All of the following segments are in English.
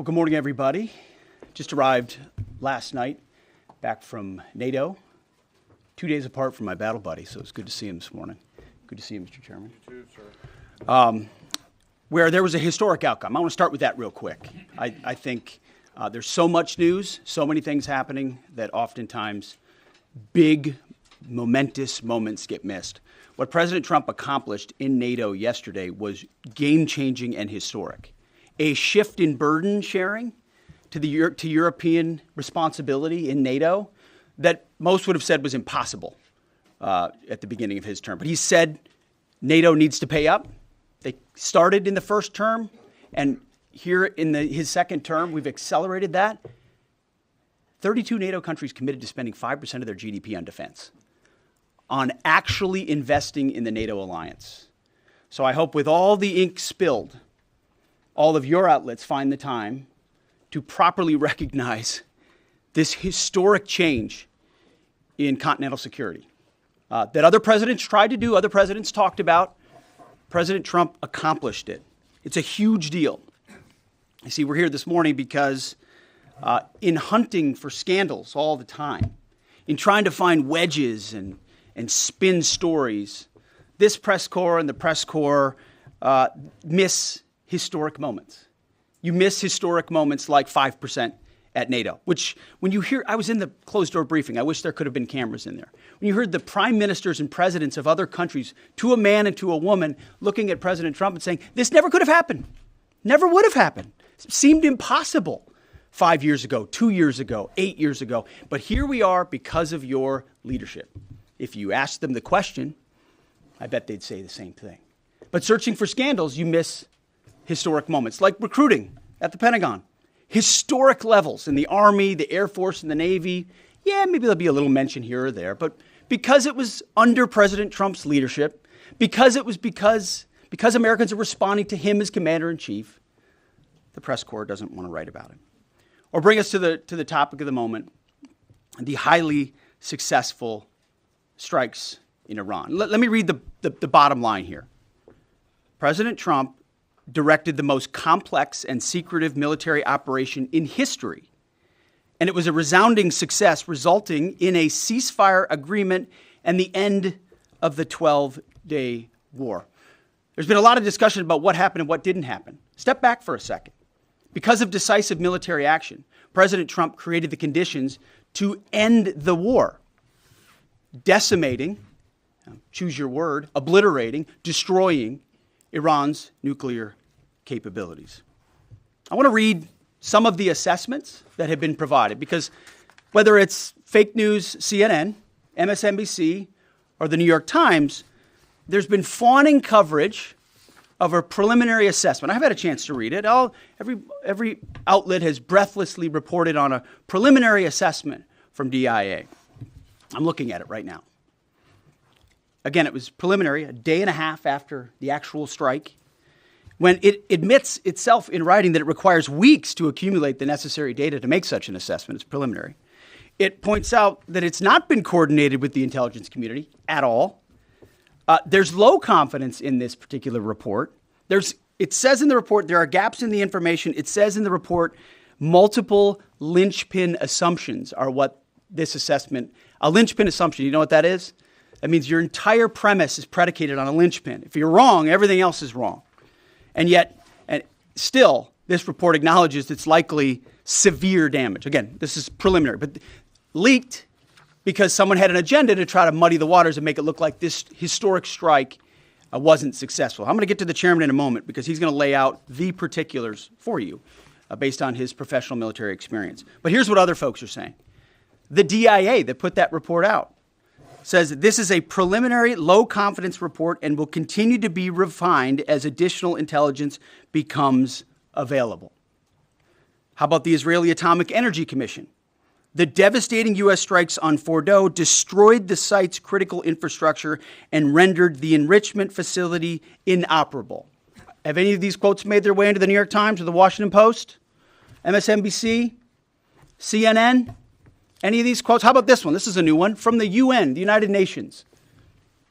Well, good morning, everybody. Just arrived last night back from NATO, 2 days apart from my battle buddy, so it's good to see him this morning. Good to see you, Mr. Chairman. You too, sir. Where there was a historic outcome. I want to start with that real quick. I think there's so much news, so many things happening that oftentimes big, momentous moments get missed. What President Trump accomplished in NATO yesterday was game-changing and historic. A shift in burden sharing to European responsibility in NATO that most would have said was impossible at the beginning of his term. But he said NATO needs to pay up. They started in the first term, and here in his second term, we've accelerated that. 32 NATO countries committed to spending 5% of their GDP on defense, on actually investing in the NATO alliance. So I hope with all the ink spilled, all of your outlets find the time to properly recognize this historic change in continental security that other presidents tried to do, other presidents talked about. President Trump accomplished it. It's a huge deal. You see, we're here this morning because in hunting for scandals all the time, in trying to find wedges and spin stories, this press corps and the press corps miss historic moments. You miss historic moments like 5% at NATO, which when you hear, I was in the closed-door briefing. I wish there could have been cameras in there. When you heard the prime ministers and presidents of other countries, to a man and to a woman, looking at President Trump and saying, this never could have happened. Never would have happened. It seemed impossible 5 years ago, 2 years ago, 8 years ago. But here we are because of your leadership. If you ask them the question, I bet they'd say the same thing. But searching for scandals, you miss historic moments, like recruiting at the Pentagon. Historic levels in the Army, the Air Force, and the Navy. Yeah, maybe there'll be a little mention here or there, but because it was under President Trump's leadership, because Americans are responding to him as commander-in-chief, the press corps doesn't want to write about it. Or bring us to the topic of the moment, the highly successful strikes in Iran. Let me read the bottom line here. President Trump directed the most complex and secretive military operation in history. And it was a resounding success, resulting in a ceasefire agreement and the end of the 12-day war. There's been a lot of discussion about what happened and what didn't happen. Step back for a second. Because of decisive military action, President Trump created the conditions to end the war, decimating, choose your word, obliterating, destroying Iran's nuclear capabilities. I want to read some of the assessments that have been provided because whether it's fake news, CNN, MSNBC, or the New York Times, there's been fawning coverage of a preliminary assessment. I've had a chance to read it. Every outlet has breathlessly reported on a preliminary assessment from DIA. I'm looking at it right now. Again, it was preliminary, a day and a half after the actual strike, when it admits itself in writing that it requires weeks to accumulate the necessary data to make such an assessment. It's preliminary. It points out that it's not been coordinated with the intelligence community at all. There's low confidence in this particular report. It says in the report there are gaps in the information. It says in the report multiple linchpin assumptions are what this assessment, a linchpin assumption, you know what that is? That means your entire premise is predicated on a linchpin. If you're wrong, everything else is wrong. And yet, still, this report acknowledges it's likely severe damage. Again, this is preliminary, but leaked because someone had an agenda to try to muddy the waters and make it look like this historic strike wasn't successful. I'm going to get to the chairman in a moment because he's going to lay out the particulars for you based on his professional military experience. But here's what other folks are saying. The DIA that put that report out says this is a preliminary low-confidence report and will continue to be refined as additional intelligence becomes available. How about the Israeli Atomic Energy Commission? The devastating U.S. strikes on Fordow destroyed the site's critical infrastructure and rendered the enrichment facility inoperable. Have any of these quotes made their way into the New York Times or the Washington Post? MSNBC? CNN? Any of these quotes? How about this one? This is a new one from the UN, the United Nations.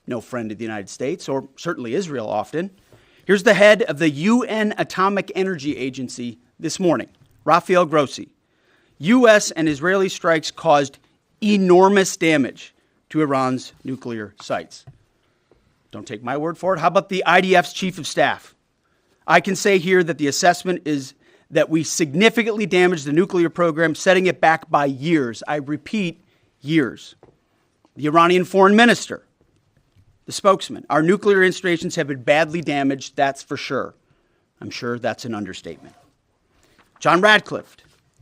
No friend of the United States, or certainly Israel often. Here's the head of the UN Atomic Energy Agency this morning, Rafael Grossi. U.S. and Israeli strikes caused enormous damage to Iran's nuclear sites. Don't take my word for it. How about the IDF's chief of staff? I can say here that the assessment is that we significantly damaged the nuclear program, setting it back by years. I repeat, years. The Iranian foreign minister, the spokesman. Our nuclear installations have been badly damaged, that's for sure. I'm sure that's an understatement. John Radcliffe,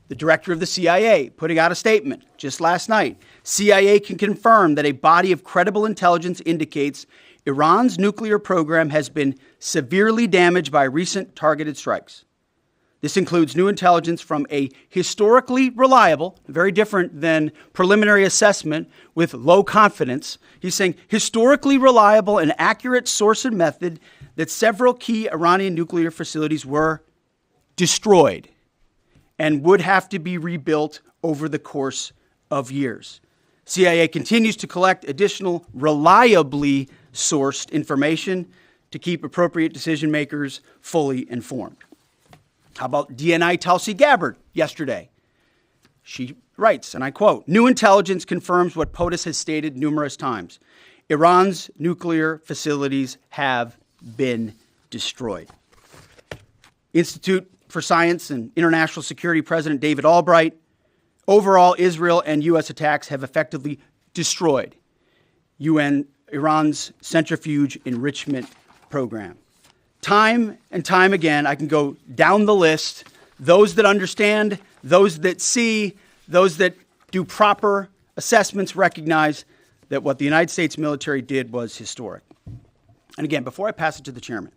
the director of the CIA, putting out a statement just last night. CIA can confirm that a body of credible intelligence indicates Iran's nuclear program has been severely damaged by recent targeted strikes. This includes new intelligence from a historically reliable, very different than preliminary assessment with low confidence. He's saying historically reliable and accurate source and method that several key Iranian nuclear facilities were destroyed and would have to be rebuilt over the course of years. CIA continues to collect additional reliably sourced information to keep appropriate decision makers fully informed. How about DNI Tulsi Gabbard yesterday? She writes, and I quote, "New intelligence confirms what POTUS has stated numerous times. Iran's nuclear facilities have been destroyed." Institute for Science and International Security President David Albright, overall, Israel and U.S. attacks have effectively destroyed Iran's centrifuge enrichment program. Time and time again, I can go down the list, those that understand, those that see, those that do proper assessments recognize that what the United States military did was historic. And again, before I pass it to the chairman,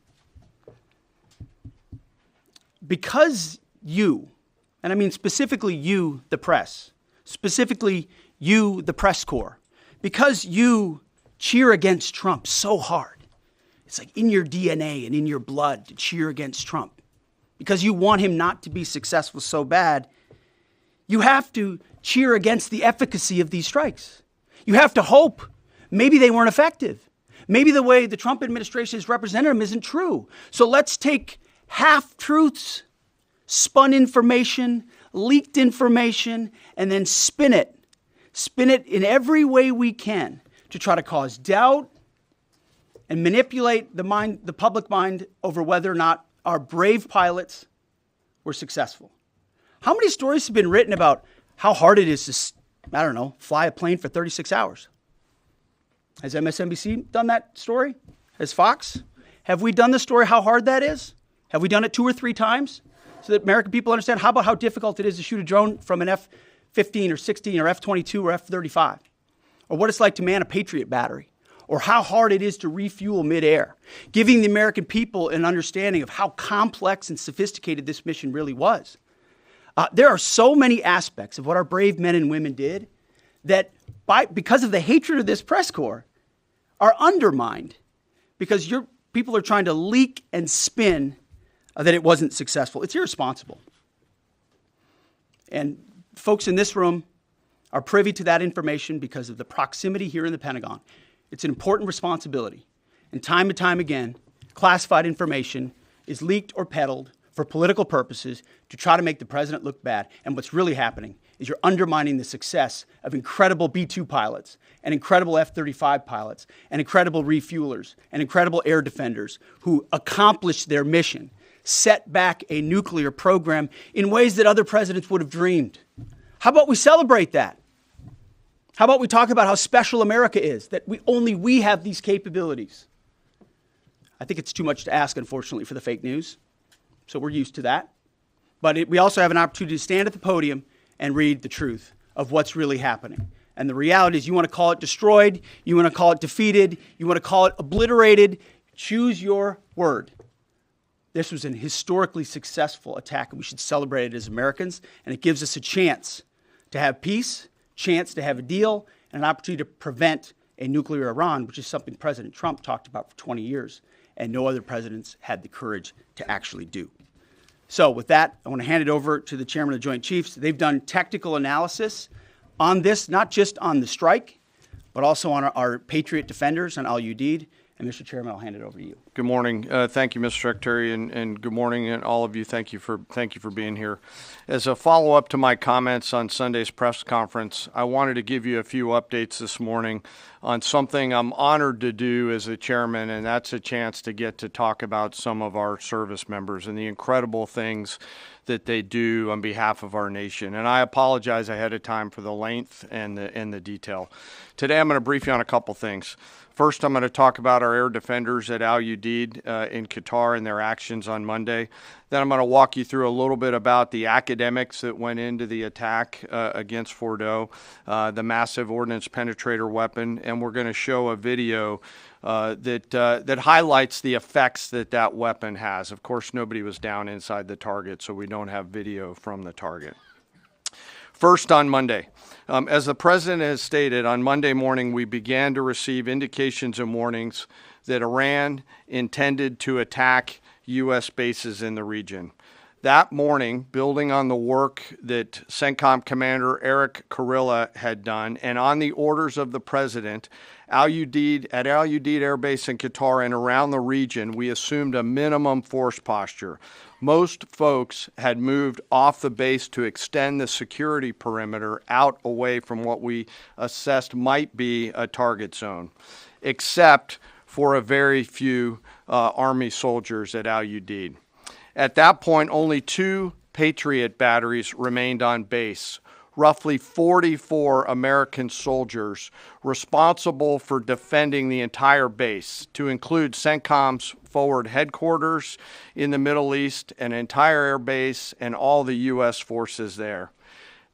because you, and I mean specifically you, the press, specifically you, the press corps, because you cheer against Trump so hard, it's like in your DNA and in your blood to cheer against Trump, because you want him not to be successful so bad, you have to cheer against the efficacy of these strikes. You have to hope maybe they weren't effective. Maybe the way the Trump administration has represented them isn't true. So let's take half-truths, spun information, leaked information, and then spin it. Spin it in every way we can to try to cause doubt and manipulate the public mind over whether or not our brave pilots were successful. How many stories have been written about how hard it is to, fly a plane for 36 hours? Has MSNBC done that story? Has Fox? Have we done the story how hard that is? Have we done it 2 or 3 times so that American people understand? How about how difficult it is to shoot a drone from an F-15 or 16 or F-22 or F-35? Or what it's like to man a Patriot battery? Or how hard it is to refuel midair, giving the American people an understanding of how complex and sophisticated this mission really was. There are so many aspects of what our brave men and women did that, because of the hatred of this press corps, are undermined because your people are trying to leak and spin that it wasn't successful. It's irresponsible. And folks in this room are privy to that information because of the proximity here in the Pentagon. It's an important responsibility. And time again, classified information is leaked or peddled for political purposes to try to make the president look bad. And what's really happening is you're undermining the success of incredible B-2 pilots and incredible F-35 pilots and incredible refuelers and incredible air defenders who accomplished their mission, set back a nuclear program in ways that other presidents would have dreamed. How about we celebrate that? How about we talk about how special America is, that only we have these capabilities? I think it's too much to ask, unfortunately, for the fake news. So we're used to that. But we also have an opportunity to stand at the podium and read the truth of what's really happening. And the reality is, you want to call it destroyed, you want to call it defeated, you want to call it obliterated, choose your word. This was an historically successful attack, and we should celebrate it as Americans. And it gives us a chance to have peace, chance to have a deal, and an opportunity to prevent a nuclear Iran, which is something President Trump talked about for 20 years, and no other presidents had the courage to actually do. So with that, I want to hand it over to the chairman of the Joint Chiefs. They've done technical analysis on this, not just on the strike, but also on our Patriot defenders, on Al Udeid. And Mr. Chairman, I'll hand it over to you. Good morning. Thank you, Mr. Secretary, and good morning, and all of you. Thank you for being here. As a follow-up to my comments on Sunday's press conference, I wanted to give you a few updates this morning on something I'm honored to do as a chairman, and that's a chance to get to talk about some of our service members and the incredible things that they do on behalf of our nation. And I apologize ahead of time for the length and the detail. Today, I'm going to brief you on a couple things. First, I'm going to talk about our air defenders at Al Udeid in Qatar and their actions on Monday. Then I'm going to walk you through a little bit about the academics that went into the attack against Fordo, the massive ordnance penetrator weapon, and we're going to show a video that highlights the effects that weapon has. Of course, nobody was down inside the target, so we don't have video from the target. First, on Monday, as the President has stated, on Monday morning we began to receive indications and warnings that Iran intended to attack U.S. bases in the region. That morning, building on the work that CENTCOM Commander Eric Kurilla had done, and on the orders of the President, at Al Udeid Air Base in Qatar and around the region, we assumed a minimum force posture. Most folks had moved off the base to extend the security perimeter out away from what we assessed might be a target zone, except for a very few Army soldiers at Al Udeid. At that point, only 2 Patriot batteries remained on base, roughly 44 American soldiers responsible for defending the entire base, to include CENTCOM's forward headquarters in the Middle East, an entire air base, and all the U.S. forces there.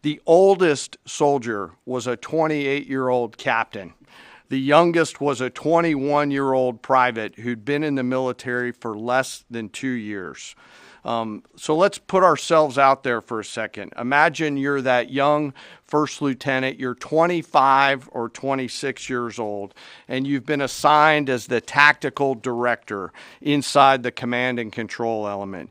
The oldest soldier was a 28-year-old captain. The youngest was a 21-year-old private who'd been in the military for less than 2 years. So let's put ourselves out there for a second. Imagine you're that young first lieutenant, you're 25 or 26 years old, and you've been assigned as the tactical director inside the command and control element.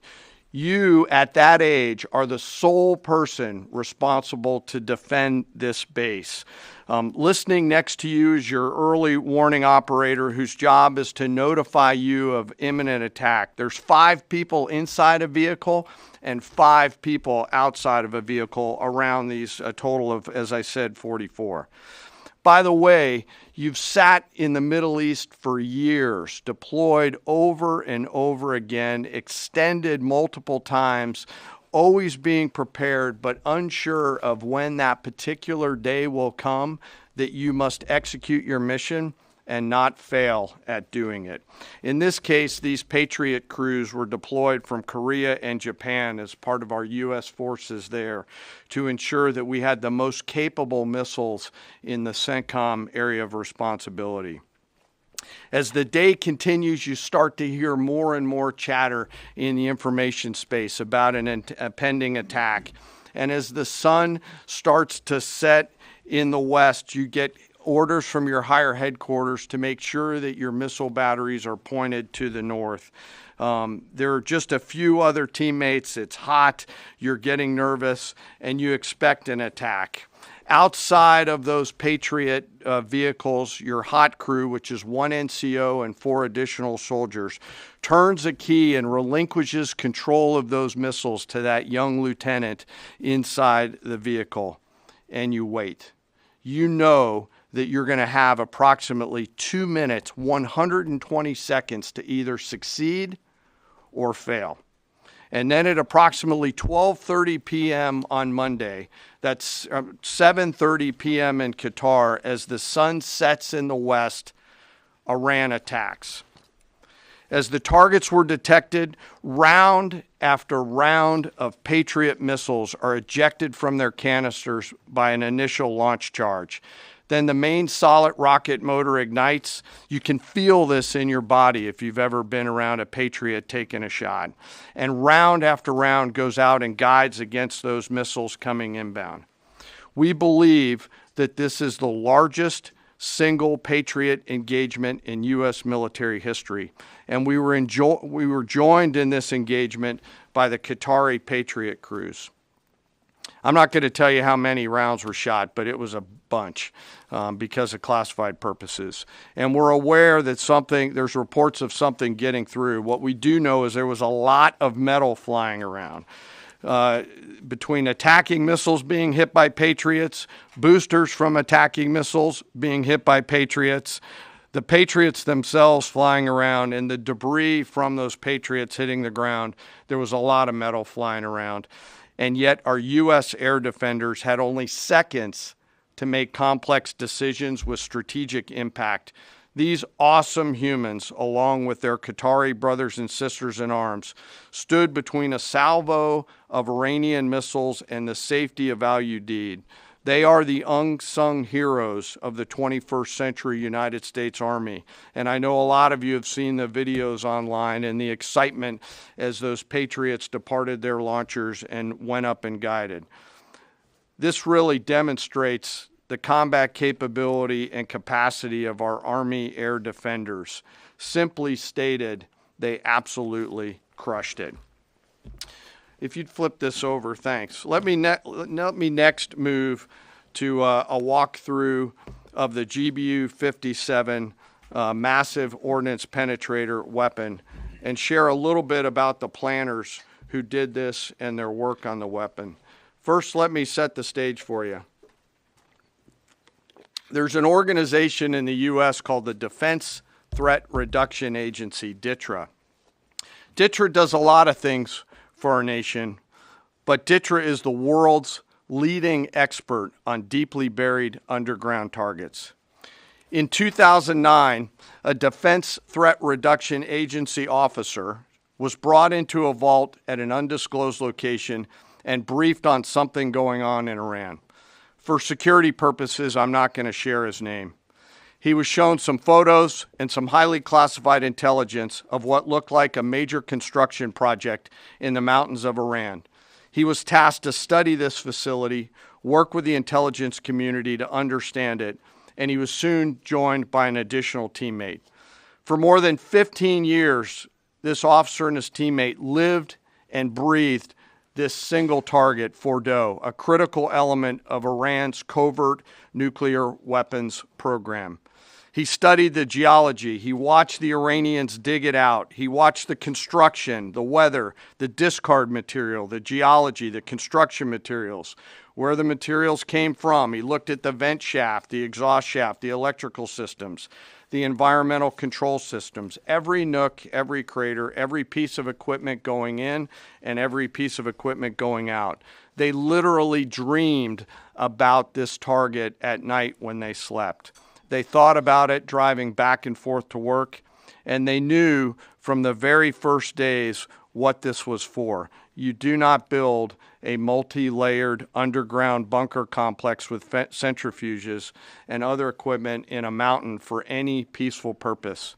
You, at that age, are the sole person responsible to defend this base. Listening next to you is your early warning operator whose job is to notify you of imminent attack. There's 5 people inside a vehicle and 5 people outside of a vehicle around these, a total of, as I said, 44. By the way, you've sat in the Middle East for years, deployed over and over again, extended multiple times, always being prepared, but unsure of when that particular day will come that you must execute your mission and not fail at doing it. In this case, these Patriot crews were deployed from Korea and Japan as part of our U.S. forces there to ensure that we had the most capable missiles in the CENTCOM area of responsibility. As the day continues, you start to hear more and more chatter in the information space about a pending attack. And as the sun starts to set in the west, you get orders from your higher headquarters to make sure that your missile batteries are pointed to the north. There are just a few other teammates. It's hot, you're getting nervous, and you expect an attack. Outside of those Patriot vehicles, your hot crew, which is 1 NCO and 4 additional soldiers, turns a key and relinquishes control of those missiles to that young lieutenant inside the vehicle. And you wait. You know that you're going to have approximately 2 minutes, 120 seconds to either succeed or fail. And then at approximately 12:30 p.m. on Monday, that's 7:30 p.m. in Qatar, as the sun sets in the west, Iran attacks. As the targets were detected, round after round of Patriot missiles are ejected from their canisters by an initial launch charge. Then the main solid rocket motor ignites. You can feel this in your body if you've ever been around a Patriot taking a shot. And round after round goes out and guides against those missiles coming inbound. We believe that this is the largest single Patriot engagement in U.S. military history. And we were joined in this engagement by the Qatari Patriot crews. I'm not going to tell you how many rounds were shot, but it was a bunch because of classified purposes. And we're aware that there's reports of something getting through. What we do know is there was a lot of metal flying around. Between attacking missiles being hit by Patriots, boosters from attacking missiles being hit by Patriots, the Patriots themselves flying around, and the debris from those Patriots hitting the ground, there was a lot of metal flying around. And yet our U.S. air defenders had only seconds to make complex decisions with strategic impact. These awesome humans, along with their Qatari brothers and sisters in arms, stood between a salvo of Iranian missiles and the safety of Al Udeid. They are the unsung heroes of the 21st century United States Army. And I know a lot of you have seen the videos online and the excitement as those Patriots departed their launchers and went up and guided. This really demonstrates the combat capability and capacity of our Army air defenders. Simply stated, they absolutely crushed it. If you'd flip this over, thanks. Let me next move to a walkthrough of the GBU-57 massive ordnance penetrator weapon and share a little bit about the planners who did this and their work on the weapon. First, let me set the stage for you. There's an organization in the U.S. called the Defense Threat Reduction Agency, DTRA. DTRA does a lot of things for our nation, but DTRA is the world's leading expert on deeply buried underground targets. In 2009, a Defense Threat Reduction Agency officer was brought into a vault at an undisclosed location and briefed on something going on in Iran. For security purposes, I'm not going to share his name. He was shown some photos and some highly classified intelligence of what looked like a major construction project in the mountains of Iran. He was tasked to study this facility, work with the intelligence community to understand it, and he was soon joined by an additional teammate. For more than 15 years, this officer and his teammate lived and breathed this single target, Fordow, a critical element of Iran's covert nuclear weapons program. He studied the geology. He watched the Iranians dig it out. He watched the construction, the weather, the discard material, the geology, the construction materials, where the materials came from. He looked at the vent shaft, the exhaust shaft, the electrical systems, the environmental control systems, every nook, every crater, every piece of equipment going in and every piece of equipment going out. They literally dreamed about this target at night when they slept. They thought about it driving back and forth to work, and they knew from the very first days what this was for. You do not build a multi-layered underground bunker complex with centrifuges and other equipment in a mountain for any peaceful purpose.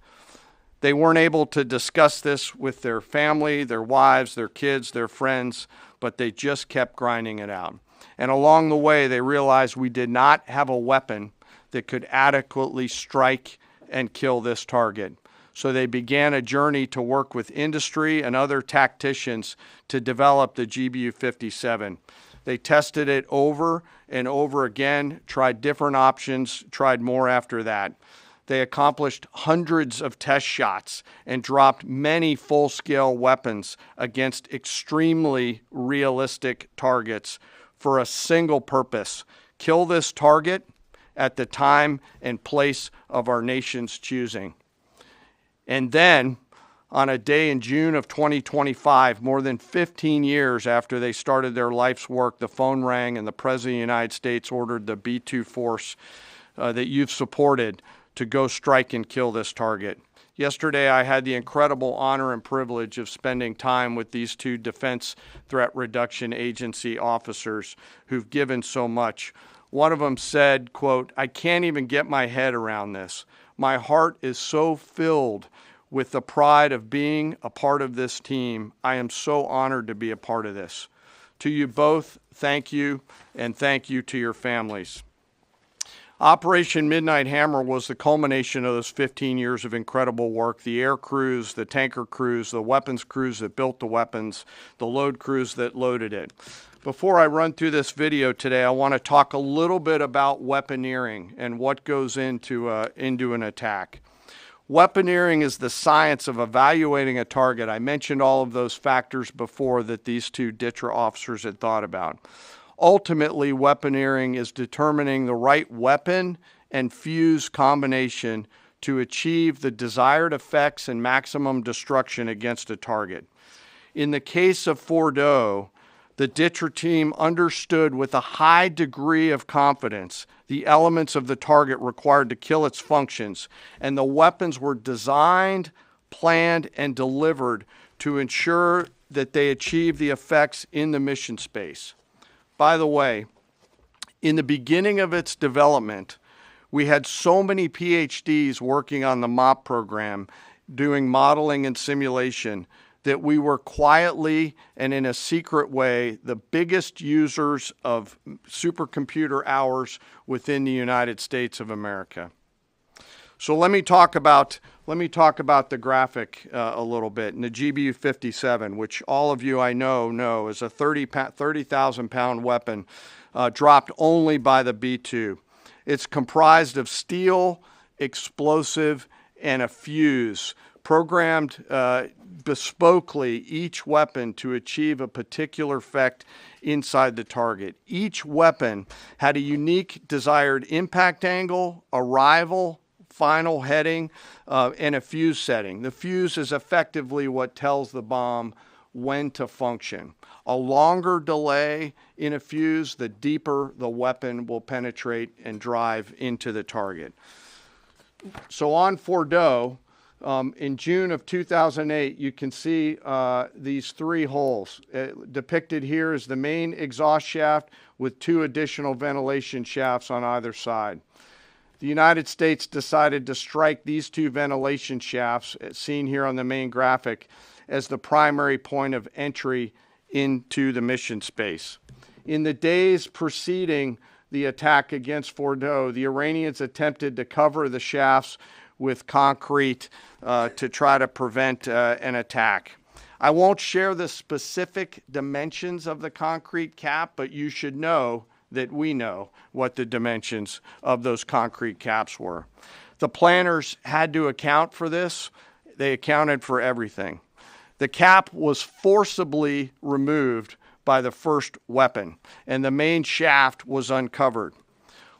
They weren't able to discuss this with their family, their wives, their kids, their friends, but they just kept grinding it out. And along the way, they realized we did not have a weapon that could adequately strike and kill this target. So they began a journey to work with industry and other tacticians to develop the GBU-57. They tested it over and over again, tried different options, tried more after that. They accomplished hundreds of test shots and dropped many full-scale weapons against extremely realistic targets for a single purpose: kill this target at the time and place of our nation's choosing. And then, on a day in June of 2025, more than 15 years after they started their life's work, the phone rang and the President of the United States ordered the B-2 force that you've supported to go strike and kill this target. Yesterday, I had the incredible honor and privilege of spending time with these two Defense Threat Reduction Agency officers who've given so much. One of them said, quote, "I can't even get my head around this. My heart is so filled with the pride of being a part of this team. I am so honored to be a part of this." To you both, thank you, and thank you to your families. Operation Midnight Hammer was the culmination of those 15 years of incredible work. The air crews, the tanker crews, the weapons crews that built the weapons, the load crews that loaded it. Before I run through this video today, I want to talk a little bit about weaponeering and what goes into an attack. Weaponeering is the science of evaluating a target. I mentioned all of those factors before that these two DTRA officers had thought about. Ultimately, weaponeering is determining the right weapon and fuse combination to achieve the desired effects and maximum destruction against a target. In the case of Fordo, the DTRA team understood with a high degree of confidence the elements of the target required to kill its functions, and the weapons were designed, planned, and delivered to ensure that they achieve the effects in the mission space. By the way, in the beginning of its development, we had so many PhDs working on the MOP program, doing modeling and simulation, that we were quietly and in a secret way the biggest users of supercomputer hours within the United States of America. So let me talk about the graphic a little bit. And the GBU-57, which all of you I know is a 30,000 pound weapon dropped only by the B-2. It's comprised of steel, explosive, and a fuse, programmed bespokely each weapon to achieve a particular effect inside the target. Each weapon had a unique desired impact angle, arrival, final heading, and a fuse setting. The fuse is effectively what tells the bomb when to function. A longer delay in a fuse, the deeper the weapon will penetrate and drive into the target. So on Fordo, in June of 2008, you can see these three holes. Depicted here is the main exhaust shaft with two additional ventilation shafts on either side. The United States decided to strike these two ventilation shafts, seen here on the main graphic, as the primary point of entry into the mission space. In the days preceding the attack against Fordo, the Iranians attempted to cover the shafts with concrete to try to prevent an attack. I won't share the specific dimensions of the concrete cap, but you should know that we know what the dimensions of those concrete caps were. The planners had to account for this. They accounted for everything. The cap was forcibly removed by the first weapon, and the main shaft was uncovered.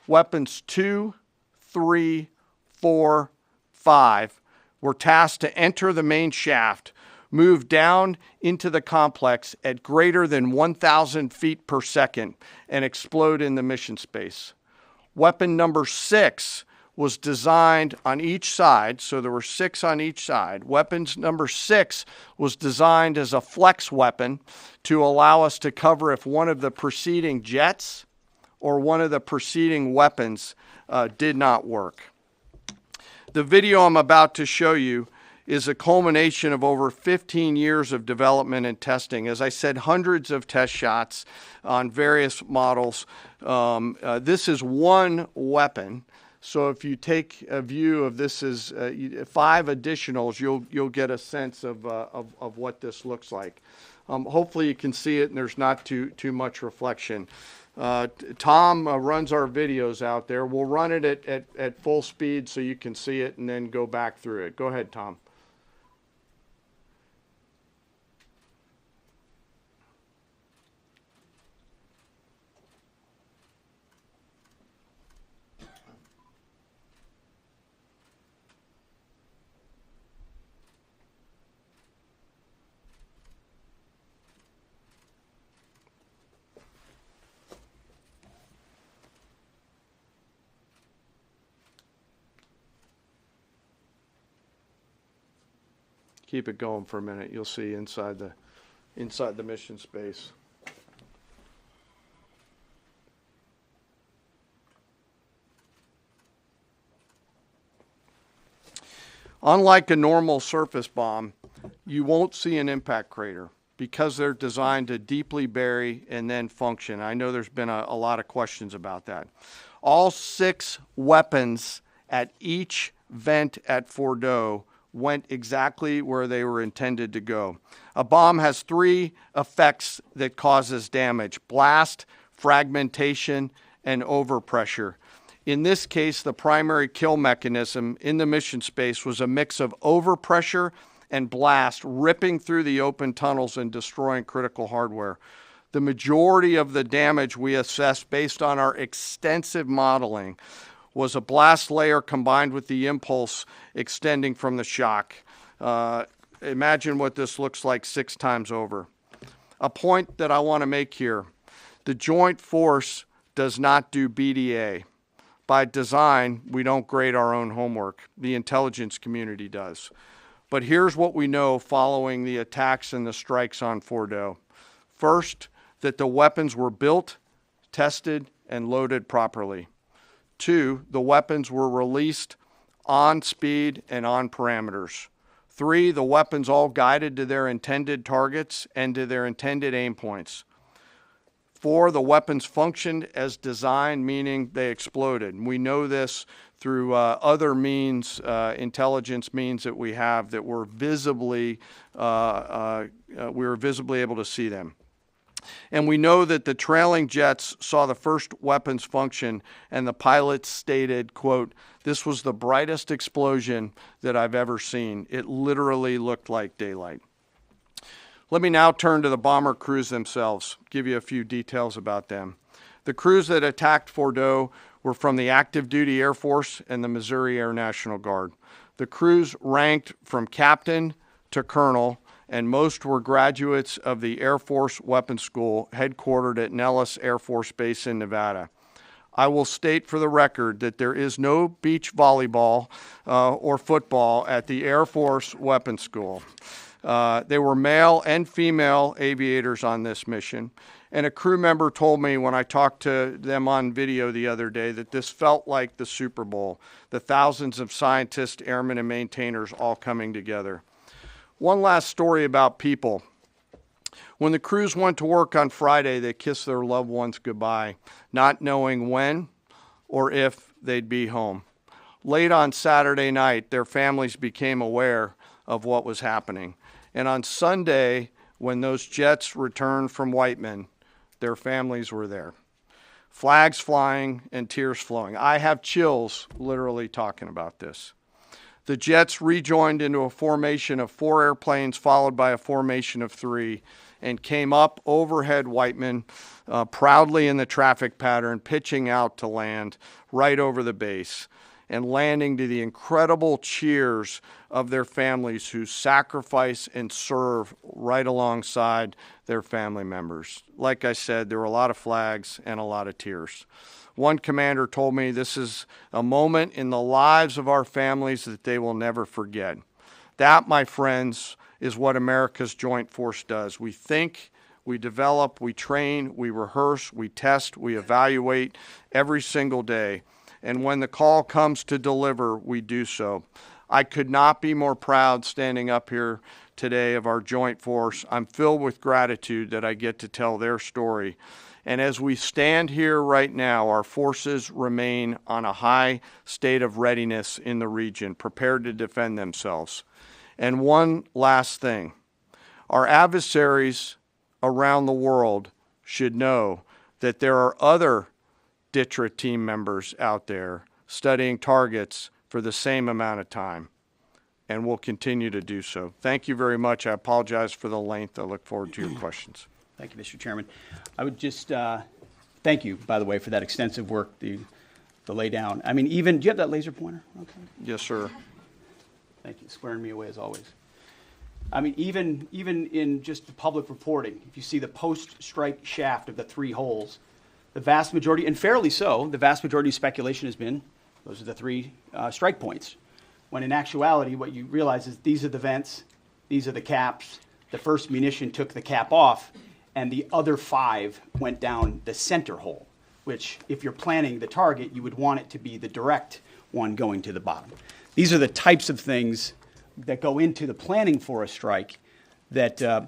Weapons 2, 3, 4, 5 were tasked to enter the main shaft, move down into the complex at greater than 1,000 feet per second, and explode in the mission space. Weapon number 6 was designed on each side, so there were 6 on each side. Weapons number 6 was designed as a flex weapon to allow us to cover if one of the preceding jets or one of the preceding weapons did not work. The video I'm about to show you is a culmination of over 15 years of development and testing. As I said, hundreds of test shots on various models. This is one weapon. So if you take a view of this as 5 additionals, you'll get a sense of what this looks like. Hopefully you can see it and there's not too much reflection. Tom runs our videos out there. We'll run it at full speed so you can see it and then go back through it. Go ahead, Tom. Keep it going for a minute. You'll see inside the mission space. Unlike a normal surface bomb, you won't see an impact crater because they're designed to deeply bury and then function. I know there's been a lot of questions about that. All 6 weapons at each vent at Fordo went exactly where they were intended to go. A bomb has 3 effects that causes damage: blast, fragmentation, and overpressure. In this case, the primary kill mechanism in the mission space was a mix of overpressure and blast ripping through the open tunnels and destroying critical hardware. The majority of the damage we assessed based on our extensive modeling was a blast layer combined with the impulse extending from the shock. Imagine what this looks like 6 times over. A point that I want to make here: the Joint Force does not do BDA. By design, we don't grade our own homework. The intelligence community does. But here's what we know following the attacks and the strikes on Fordo. First, that the weapons were built, tested, and loaded properly. 2, the weapons were released on speed and on parameters. 3, the weapons all guided to their intended targets and to their intended aim points. 4, the weapons functioned as designed, meaning they exploded. We know this through other means, intelligence means that we have, that were visibly, we were visibly able to see them. And we know that the trailing jets saw the first weapons function, and the pilots stated, quote, "This was the brightest explosion that I've ever seen. It literally looked like daylight." Let me now turn to the bomber crews themselves, give you a few details about them. The crews that attacked Fordo were from the active duty Air Force and the Missouri Air National Guard. The crews ranked from captain to colonel, and most were graduates of the Air Force Weapons School headquartered at Nellis Air Force Base in Nevada. I will state for the record that there is no beach volleyball or football at the Air Force Weapons School. There were male and female aviators on this mission, and a crew member told me when I talked to them on video the other day that this felt like the Super Bowl, the thousands of scientists, airmen, and maintainers all coming together. One last story about people. When the crews went to work on Friday, they kissed their loved ones goodbye, not knowing when or if they'd be home. Late on Saturday night, their families became aware of what was happening. And on Sunday, when those jets returned from Whiteman, their families were there. Flags flying and tears flowing. I have chills literally talking about this. The jets rejoined into a formation of 4 airplanes followed by a formation of 3 and came up overhead Whiteman proudly in the traffic pattern, pitching out to land right over the base and landing to the incredible cheers of their families who sacrifice and serve right alongside their family members. Like I said, there were a lot of flags and a lot of tears. One commander told me this is a moment in the lives of our families that they will never forget. That, my friends, is what America's Joint Force does. We think, we develop, we train, we rehearse, we test, we evaluate every single day. And when the call comes to deliver, we do so. I could not be more proud standing up here today of our Joint Force. I'm filled with gratitude that I get to tell their story. And as we stand here right now, our forces remain on a high state of readiness in the region, prepared to defend themselves. And one last thing, our adversaries around the world should know that there are other DTRA team members out there studying targets for the same amount of time, and will continue to do so. Thank you very much. I apologize for the length. I look forward to your questions. Thank you, Mr. Chairman. I would just thank you, by the way, for that extensive work, the lay down. I mean, even, do you have that laser pointer? Okay. Yes, sir. Thank you, squaring me away as always. I mean, even in just the public reporting, if you see the post-strike shaft of the 3 holes, the vast majority, and fairly so, the vast majority of speculation has been, those are the 3 strike points. When in actuality, what you realize is these are the vents, these are the caps, the first munition took the cap off, and the other 5 went down the center hole, which if you're planning the target, you would want it to be the direct one going to the bottom. These are the types of things that go into the planning for a strike that the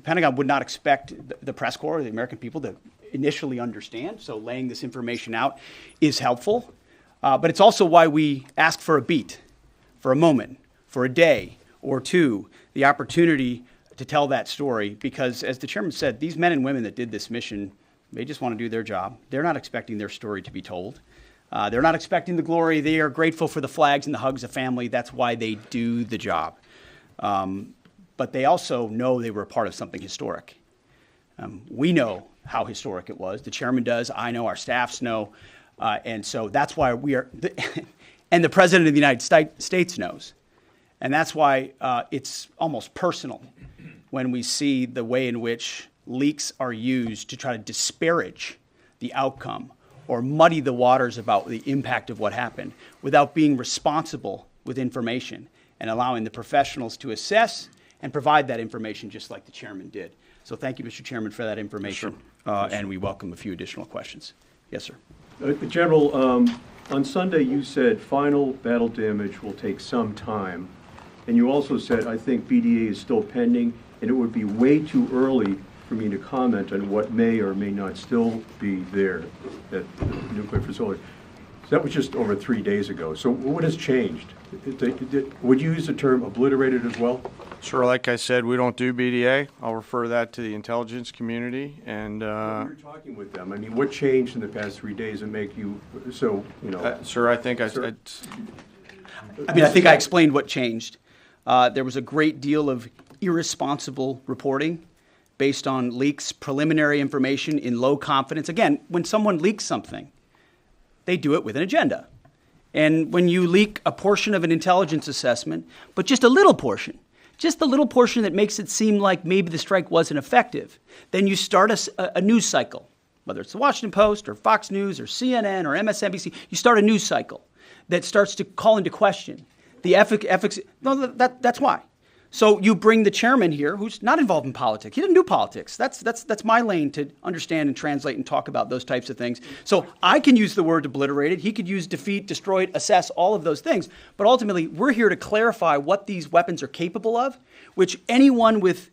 Pentagon would not expect the press corps, or the American people, to initially understand. So laying this information out is helpful. But it's also why we ask for a beat, for a moment, for a day or two, the opportunity to tell that story. Because as the chairman said, these men and women that did this mission, they just want to do their job. They're not expecting their story to be told. They're not expecting the glory. They are grateful for the flags and the hugs of family. That's why they do the job. But they also know they were a part of something historic. We know how historic it was. The chairman does. I know. Our staffs know. And so that's why we are, and the President of the United States knows. And that's why it's almost personal when we see the way in which leaks are used to try to disparage the outcome or muddy the waters about the impact of what happened without being responsible with information and allowing the professionals to assess and provide that information just like the chairman did. So thank you, Mr. Chairman, for that information. Sure. And we welcome a few additional questions. Yes, sir. General, on Sunday you said final battle damage will take some time. And you also said, I think BDA is still pending, and it would be way too early for me to comment on what may or may not still be there at the nuclear facility. So that was just over 3 days ago. So what has changed? Would you use the term obliterated as well? Sure, like I said, we don't do BDA. I'll refer that to the intelligence community. And you're talking with them. I mean, what changed in the past 3 days that make you so, you know? Sir, I think I think I explained what changed. There was a great deal of irresponsible reporting based on leaks, preliminary information in low confidence. Again, when someone leaks something, they do it with an agenda. And when you leak a portion of an intelligence assessment, but just a little portion that makes it seem like maybe the strike wasn't effective, then you start a news cycle, whether it's the Washington Post or Fox News or CNN or MSNBC, you start a news cycle that starts to call into question the ethics. No, that's why. So you bring the chairman here, who's not involved in politics. He didn't do politics. That's my lane to understand and translate and talk about those types of things. So I can use the word obliterated. He could use defeat, destroyed, assess, all of those things. But ultimately, we're here to clarify what these weapons are capable of, which anyone with,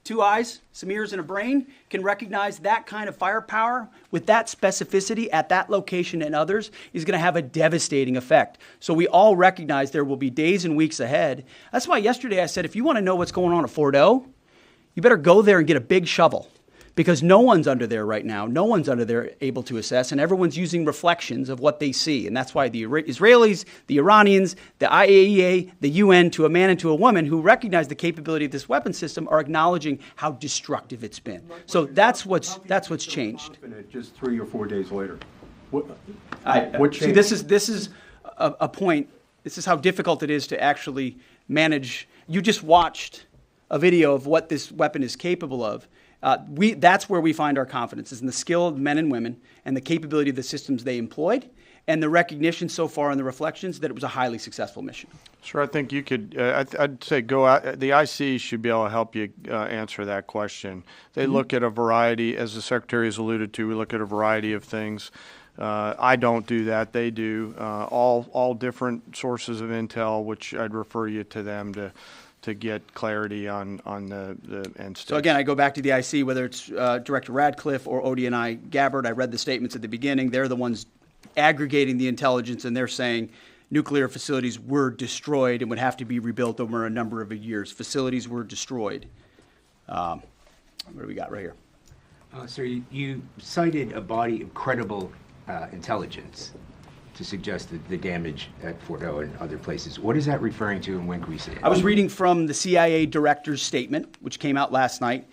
two eyes, some ears, and a brain can recognize that kind of firepower with that specificity at that location and others is going to have a devastating effect. So we all recognize there will be days and weeks ahead. That's why yesterday I said, if you want to know what's going on at Fort O, you better go there and get a big shovel, because no one's under there right now. No one's under there able to assess, and everyone's using reflections of what they see. And that's why the Israelis, the Iranians, the IAEA, the UN, to a man and to a woman who recognize the capability of this weapon system are acknowledging how destructive it's been. So that's what's changed. Just 3 or 4 days later, what changed? See, this is a point. This is how difficult it is to actually manage. You just watched a video of what this weapon is capable of. That's where we find our confidence, is in the skill of men and women and the capability of the systems they employed and the recognition so far in the reflections that it was a highly successful mission. Sure, I think you could, I'd say go out, the IC should be able to help you answer that question. They look at a variety, as the Secretary has alluded to, we look at a variety of things. I don't do that, they do. All different sources of intel, which I'd refer you to them to get clarity on the end state. So again, I go back to the IC, whether it's Director Radcliffe or ODNI Gabbard. I read the statements at the beginning. They're the ones aggregating the intelligence, and they're saying nuclear facilities were destroyed and would have to be rebuilt over a number of years. Facilities were destroyed. What do we got right here? Sir, you cited a body of credible intelligence to suggest the damage at Fort O and other places. What is that referring to, and when can we see it? I was reading from the CIA director's statement, which came out last night.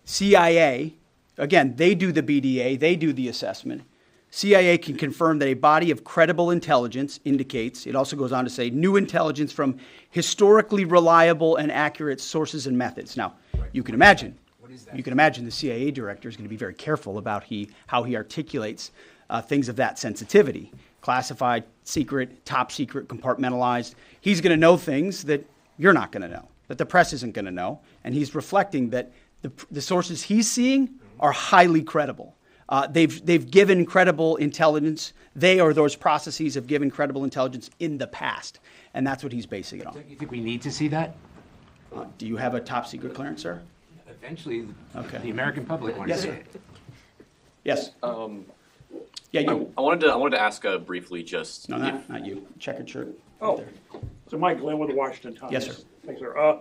CIA, again, they do the BDA, they do the assessment. CIA can confirm that a body of credible intelligence indicates, it also goes on to say, new intelligence from historically reliable and accurate sources and methods. Now, you can imagine, the CIA director is going to be very careful about how he articulates things of that sensitivity. Classified, secret, top secret, compartmentalized. He's going to know things that you're not going to know, that the press isn't going to know, and he's reflecting that the sources he's seeing are highly credible. They've given credible intelligence. They or those processes have given credible intelligence in the past, and that's what he's basing it on. Do you think we need to see that? Do you have a top secret clearance, sir? Eventually, Okay. the American public wants Yes, to see sir. it. Yes. Yeah, you. I wanted to ask briefly just No, if, not you. Checkered shirt. Oh, so Mike Glenn with the Washington Times. Yes, sir. Thanks, sir.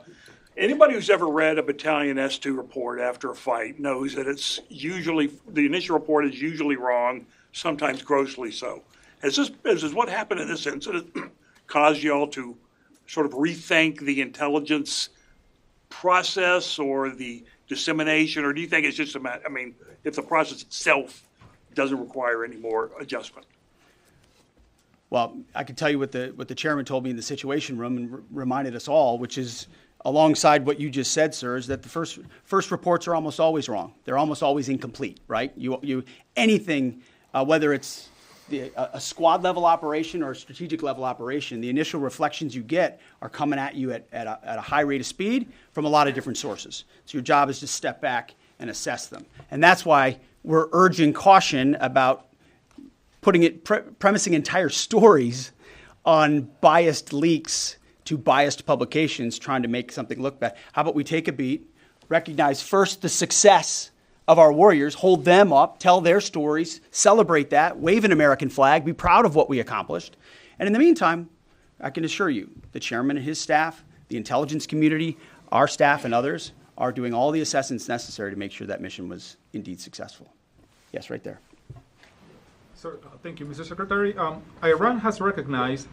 Anybody who's ever read a Battalion S2 report after a fight knows that it's usually, the initial report is usually wrong, sometimes grossly so. Has what happened in this incident caused you all to sort of rethink the intelligence process or the dissemination, or do you think it's just a matter, I mean, if the process itself doesn't require any more adjustment? Well, I can tell you what the chairman told me in the Situation Room and reminded us all, which is alongside what you just said, sir, is that the first reports are almost always wrong. They're almost always incomplete, right? Anything, whether it's a squad level operation or a strategic level operation, the initial reflections you get are coming at you at a high rate of speed from a lot of different sources. So your job is to step back and assess them. And that's why we're urging caution about premising entire stories on biased leaks to biased publications trying to make something look bad. How about we take a beat, recognize first the success of our warriors, hold them up, tell their stories, celebrate that, wave an American flag, be proud of what we accomplished. And in the meantime, I can assure you, the chairman and his staff, the intelligence community, our staff and others are doing all the assessments necessary to make sure that mission was indeed successful. Yes, right there. Sir, thank you, Mr. Secretary. Iran has recognized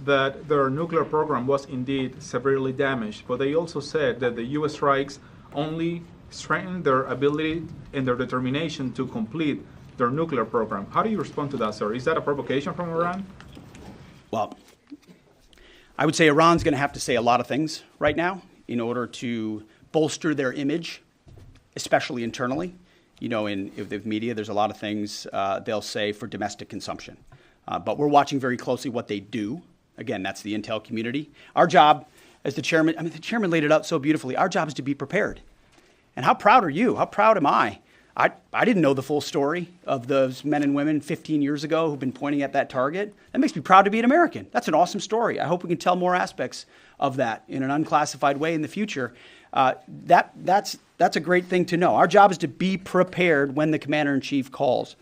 that their nuclear program was indeed severely damaged, but they also said that the U.S. strikes only strengthened their ability and their determination to complete their nuclear program. How do you respond to that, sir? Is that a provocation from Iran? Well, I would say Iran's going to have to say a lot of things right now in order to bolster their image, especially internally. You know, in the media, there's a lot of things they'll say for domestic consumption. But we're watching very closely what they do. Again, that's the intel community. Our job as the chairman, the chairman laid it out so beautifully. Our job is to be prepared. And how proud are you? How proud am I? I didn't know the full story of those men and women 15 years ago who've been pointing at that target. That makes me proud to be an American. That's an awesome story. I hope we can tell more aspects of that in an unclassified way in the future. That's a great thing to know. Our job is to be prepared when the commander-in-chief calls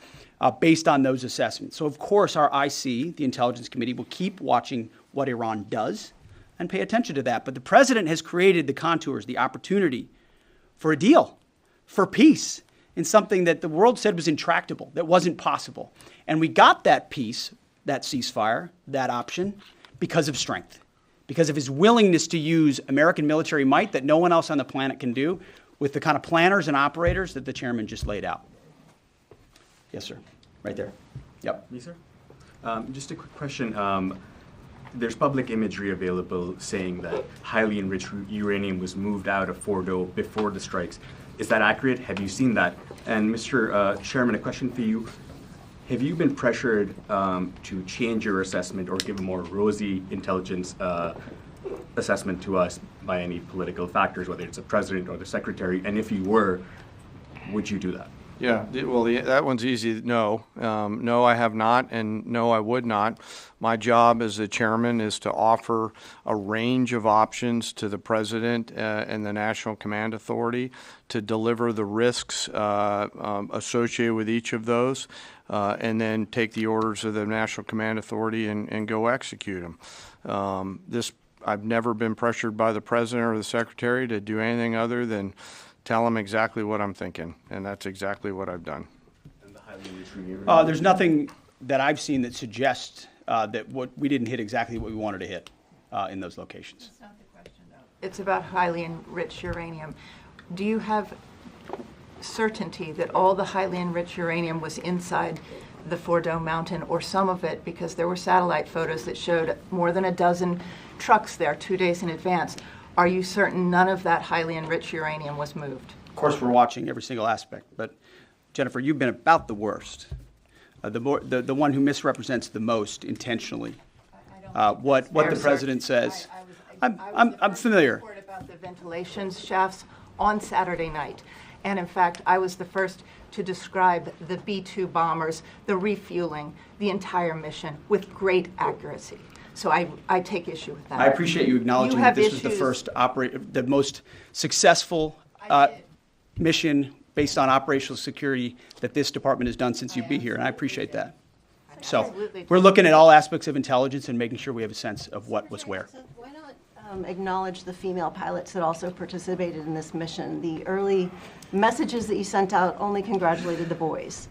based on those assessments. So, of course, our IC, the Intelligence Committee, will keep watching what Iran does and pay attention to that. But the president has created the contours, the opportunity for a deal, for peace, in something that the world said was intractable, that wasn't possible. And we got that peace, that ceasefire, that option, because of strength, because of his willingness to use American military might that no one else on the planet can do with the kind of planners and operators that the chairman just laid out. Yes, sir. Right there. Yep. Me, sir? Just a quick question. There's public imagery available saying that highly enriched uranium was moved out of Fordo before the strikes. Is that accurate? Have you seen that? And Mr. Chairman, a question for you. Have you been pressured to change your assessment or give a more rosy intelligence assessment to us by any political factors, whether it's the president or the secretary? And if you were, would you do that? Yeah, well, that one's easy. No. No, I have not, and no, I would not. My job as the chairman is to offer a range of options to the president and the National Command Authority to deliver the risks associated with each of those, and then take the orders of the National Command Authority and go execute them. I've never been pressured by the president or the secretary to do anything other than tell them exactly what I'm thinking, and that's exactly what I've done. And the highly enriched uranium? There's nothing that I've seen that suggests that we didn't hit exactly what we wanted to hit in those locations. That's not the question, though. It's about highly enriched uranium. Do you have certainty that all the highly enriched uranium was inside the Fordo mountain, or some of it, because there were satellite photos that showed more than a dozen trucks there 2 days in advance? Are you certain none of that highly enriched uranium was moved? Of course, we're watching every single aspect, but Jennifer, you've been about the worst, the one who misrepresents the most intentionally what the president says. I'm familiar. I was about the ventilation shafts on Saturday night, and in fact, I was the first to describe the B-2 bombers, the refueling, the entire mission with great accuracy. So I take issue with that. I appreciate you acknowledging that this was the first the most successful mission based on operational security that this department has done since you've been here, and I appreciate that. So Absolutely. we're looking at all aspects of intelligence and making sure we have a sense of what was where. Why not acknowledge the female pilots that also participated in this mission? The early messages that you sent out only congratulated the boys.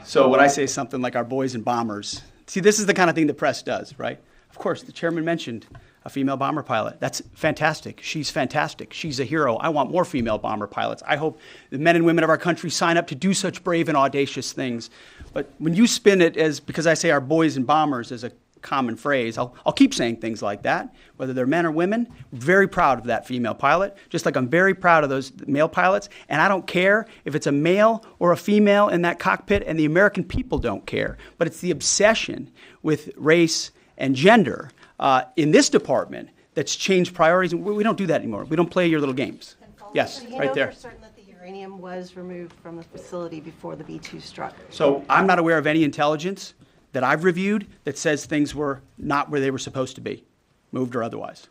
So when I say something like our boys and bombers, see, this is the kind of thing the press does, right? Of course, the chairman mentioned a female bomber pilot. That's fantastic. She's fantastic. She's a hero. I want more female bomber pilots. I hope the men and women of our country sign up to do such brave and audacious things. But when you spin it as, because I say our boys and bombers as a common phrase, I'll keep saying things like that, whether they're men or women. I'm very proud of that female pilot, just like I'm very proud of those male pilots. And I don't care if it's a male or a female in that cockpit, and the American people don't care. But it's the obsession with race and gender in this department that's changed priorities. We don't do that anymore. We don't play your little games. Yes, Do you right know there. for certain that the uranium was removed from the facility before the B-2 struck? So I'm not aware of any intelligence that I've reviewed that says things were not where they were supposed to be, moved or otherwise.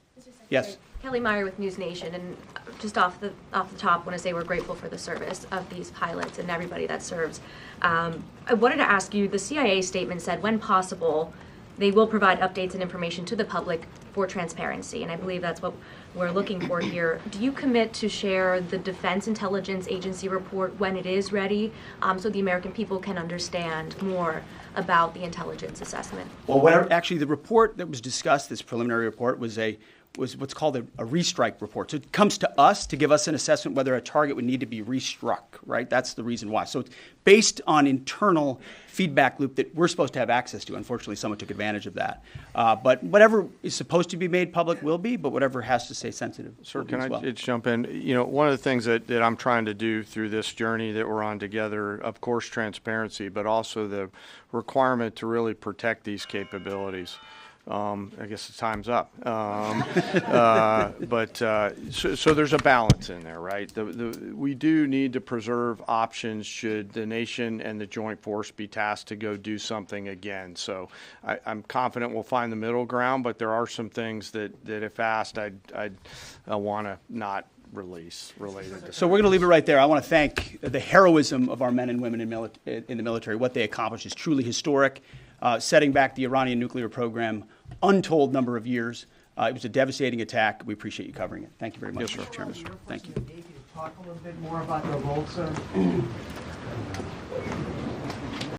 Yes. Kelly Meyer with News Nation, and just off the top, want to say we're grateful for the service of these pilots and everybody that serves. I wanted to ask you, the CIA statement said, when possible, they will provide updates and information to the public for transparency, and I believe that's what we're looking for here. Do you commit to share the Defense Intelligence Agency report when it is ready, so the American people can understand more about the intelligence assessment? Well, actually, the report that was discussed, this preliminary report, was what's called a restrike report. So it comes to us to give us an assessment whether a target would need to be restruck, right? That's the reason why. So it's based on internal feedback loop that we're supposed to have access to. Unfortunately, someone took advantage of that. But whatever is supposed to be made public will be, but whatever has to stay sensitive Sir, will be can as I well. just jump in? You know, one of the things that I'm trying to do through this journey that we're on together, of course, transparency, but also the requirement to really protect these capabilities. I guess the time's up. So there's a balance in there, right? We do need to preserve options should the nation and the joint force be tasked to go do something again. So I'm confident we'll find the middle ground, but there are some things that if asked, I'd want to not release related to. So we're going to leave it right there. I want to thank the heroism of our men and women in the military. What they accomplished is truly historic, setting back the Iranian nuclear program untold number of years. It was a devastating attack. We appreciate you covering it. Thank you very much, Mr. Chairman. Thank you. Talk a little bit more about the role, sir.